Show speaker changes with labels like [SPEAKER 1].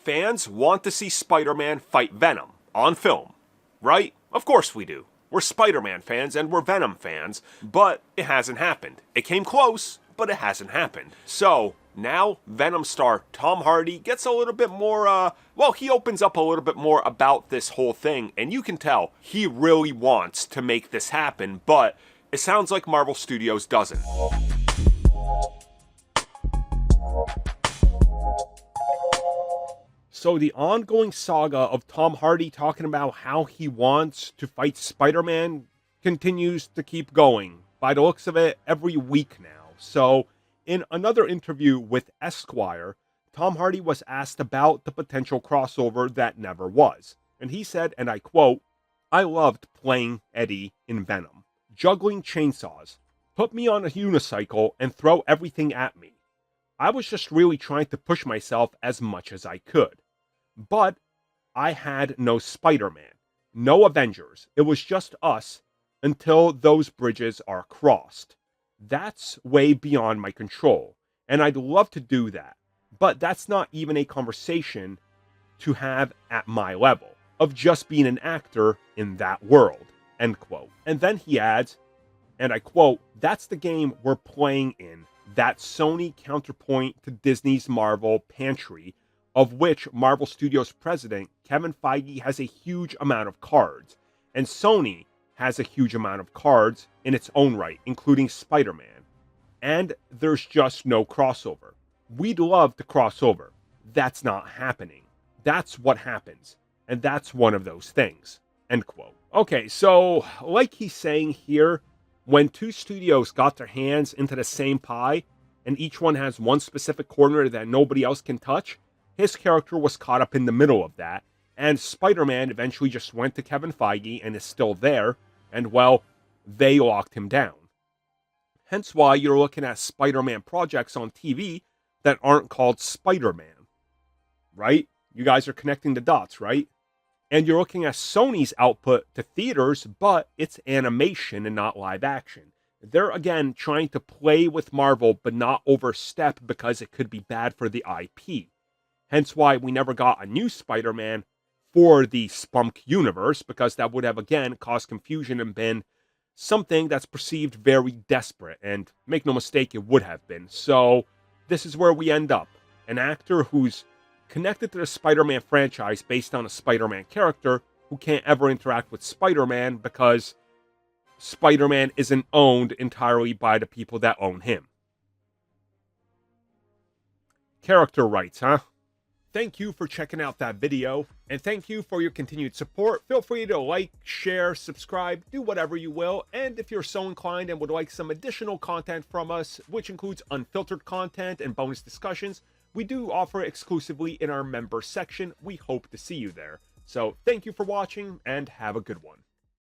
[SPEAKER 1] Fans want to see Spider-Man fight Venom on film, right? Of course we do. We're Spider-Man fans and we're Venom fans, but it hasn't happened. It came close, but it hasn't happened. So now Venom star Tom Hardy gets a little bit more, he opens up a little bit more about this whole thing, and you can tell he really wants to make this happen, but it sounds like Marvel Studios doesn't. So the ongoing saga of Tom Hardy talking about how he wants to fight Spider-Man continues to keep going. By the looks of it, every week now. So in another interview with Esquire, Tom Hardy was asked about the potential crossover that never was. And he said, and I quote, "I loved playing Eddie in Venom. Juggling chainsaws. Put me on a unicycle and throw everything at me. I was just really trying to push myself as much as I could. But I had no Spider-Man, no Avengers. It was just us until those bridges are crossed. That's way beyond my control, and I'd love to do that. But that's not even a conversation to have at my level of just being an actor in that world." End quote. And then he adds, and I quote, "That's the game we're playing in, that Sony counterpoint to Disney's Marvel pantry, of which Marvel Studios president Kevin Feige has a huge amount of cards, and Sony has a huge amount of cards in its own right, including Spider-Man. And there's just no crossover. We'd love to cross over. That's not happening. That's what happens. And that's one of those things." End quote. Okay, so like he's saying here, when two studios got their hands into the same pie, and each one has one specific corner that nobody else can touch, his character was caught up in the middle of that, and Spider-Man eventually just went to Kevin Feige and is still there, and well, they locked him down. Hence why you're looking at Spider-Man projects on TV that aren't called Spider-Man. Right? You guys are connecting the dots, right? And you're looking at Sony's output to theaters, but it's animation and not live action. They're again trying to play with Marvel, but not overstep because it could be bad for the IP. Hence why we never got a new Spider-Man for the Spunk universe, because that would have again caused confusion and been something that's perceived very desperate, and make no mistake, it would have been. So this is where we end up. An actor who's connected to the Spider-Man franchise based on a Spider-Man character who can't ever interact with Spider-Man because Spider-Man isn't owned entirely by the people that own him. Character rights, huh? Thank you for checking out that video, and thank you for your continued support. Feel free to like, share, subscribe, do whatever you will, and if you're so inclined and would like some additional content from us, which includes unfiltered content and bonus discussions, we do offer exclusively in our member section. We hope to see you there. So thank you for watching, and have a good one.